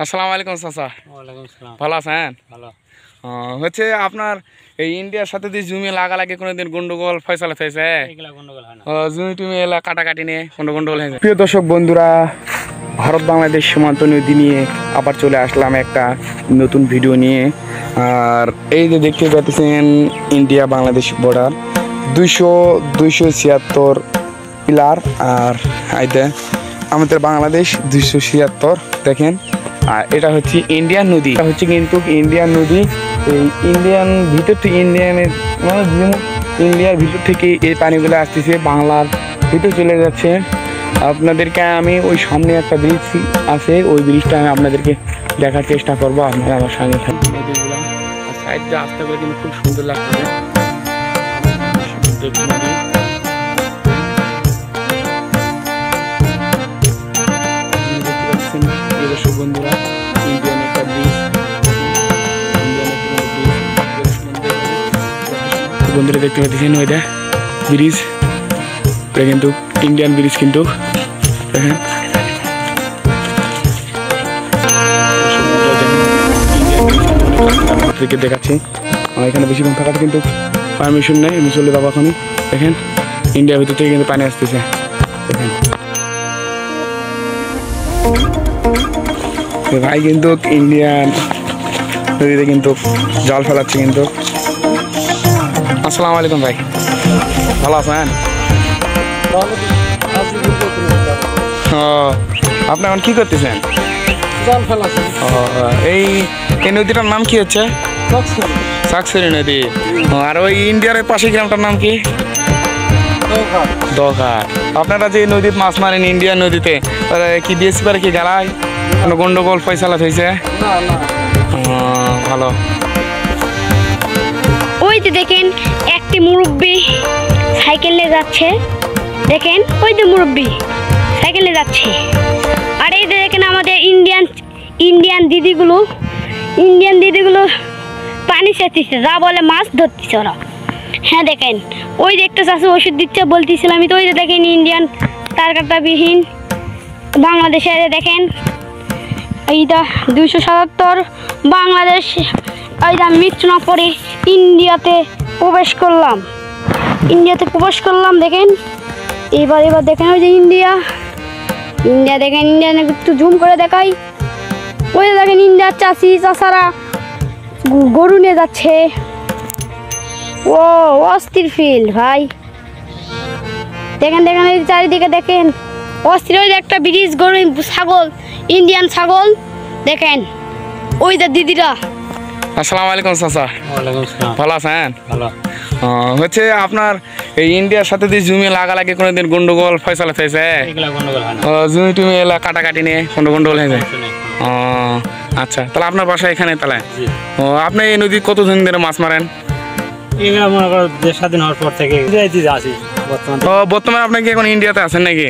আসসালামু আলাইকুম চাচা। ওয়ালাইকুম আসসালাম। ভালো আছেন? ভালো। হচ্ছে আপনার এই ইন্ডিয়ার সাথে যে জমি লাগালাগি কোনোদিন গন্ডগোল ফয়সালা হয়েছে? এগুলা গন্ডগোল হয় না। জমি টুমি এলা কাটাকাটি নিয়ে কোনো গন্ডগোল হয়েছে? প্রিয় দর্শক বন্ধুরা, ভারত বাংলাদেশ সীমান্ত নদী নিয়ে আবার চলে আসলাম একটা নতুন ভিডিও নিয়ে। আর এই যে দেখতে পাচ্ছেন ইন্ডিয়া বাংলাদেশ বর্ডার 276 পিলার, আর এইটা আমাদের বাংলাদেশ 276 দেখেন। আর এটা হচ্ছে ইন্ডিয়ান নদী, এটা হচ্ছে কিন্তু ইন্ডিয়ান নদী। এই ইন্ডিয়ান ভিতর থেকে ইন্ডিয়ার ভিতর থেকে এই পানিগুলো আসতেছে বাংলার ভিতরে চলে যাচ্ছে। আপনাদেরকে আমি ওই সামনে একটা ব্রিজ আছে, ওই ব্রিজটা আমি আপনাদেরকে দেখার চেষ্টা করবো। আপনারা আমার সঙ্গে থাকবেন। নদীগুলো সাইড দিয়ে আসতে করে কিন্তু খুব সুন্দর লাগছে। দর্শক বন্ধুরা, ইন্ডিয়ান একটা ব্রিজ, বন্ধুরা দেখতে পাচ্ছেন ওইটা ব্রিজ, এটা কিন্তু ইন্ডিয়ান ব্রিজ কিন্তু দেখেন। দেখাচ্ছি আমার এখানে বেশিক্ষণ থাকাতে কিন্তু পারমিশন নেই, আমি চলে যাবো এখনই। দেখেন ইন্ডিয়ার ভিতর থেকে কিন্তু পানি আসতেছে দেখেন। ভাই কিন্তু ইন্ডিয়ান নদীতে কিন্তু জল ফেলাচ্ছে কিন্তু। আসসালামু আলাইকুম ভাই, ভালো আছেন? আপনি এখন কি করতেছেন? জল ফেলাছেন। এই নদীটার নাম কি হচ্ছে? চাকসরি নদী। আর ওই ইন্ডিয়ার পাশে গ্রামটার নাম কি? দোঘাট। আপনারা যে নদীতে মাছ মারেন ইন্ডিয়ান নদীতে, কি বিএসসি পারে কি গেলায় কোনো গন্ডগোল ফয়সালা হয়েছে? ভালো। ওই যে দেখেন একটি মুরব্বি সাইকেল নিয়ে যাচ্ছে, দেখেন ওই যে মুরব্বি সাইকেল নিয়ে যাচ্ছে। আর এই যে দেখেন আমাদের ইন্ডিয়ান দিদিগুলো পানি সেচতেছে, যা বলে মাছ ধরতেছে ওরা। হ্যাঁ দেখেন ওই যে একটা চাষে ওষুধ দিচ্ছে বলতেছিলাম আমি তো। ওই যে দেখেন ইন্ডিয়ান তারকাটাবিহীন বাংলাদেশে দেখেন এইটা 277 বাংলাদেশ। এই যে আমি মৃত্যু না পড়ে ইন্ডিয়াতে প্রবেশ করলাম দেখেন। এবার দেখেন ওই যে ইন্ডিয়া দেখেন। ইন্ডিয়া একটু জুম করে দেখাই। ওই যে দেখেন ইন্ডিয়ার চাষারা গরু নিয়ে যাচ্ছে। ও অস্থির ফিল ভাই, দেখেন এই চারিদিকে দেখেন অস্থির। ওই যে একটা ব্রিজ, গরু, ছাগল, ইন্ডিয়ান ছাগল দেখেন। ওই যে দিদিরা। আসসালামু আলাইকুম চাচা। ওয়ালাইকুম আসসালাম। ভালো আছেন? ভালো। হচ্ছে আপনার এই ইন্ডিয়ার সাথে যে জমি লাগালাগি কোনোদিন গন্ডগোল ফয়সালা হয়েছে? এগুলা গন্ডগোল হয় না। জমি টুমি এলা কাটাকাটি নিয়ে কোনো গন্ডগোল হয়েছে? আচ্ছা, তাহলে আপনার বাসা এখানে? তাহলে আপনি এই নদী কতদিন ধরে মাছ মারেন? এগুলা মনে করো দেশ স্বাধীন হওয়ার পর থেকে আসি বর্তমানে। বর্তমানে আপনি কি এখন ইন্ডিয়াতে আছেন নাকি?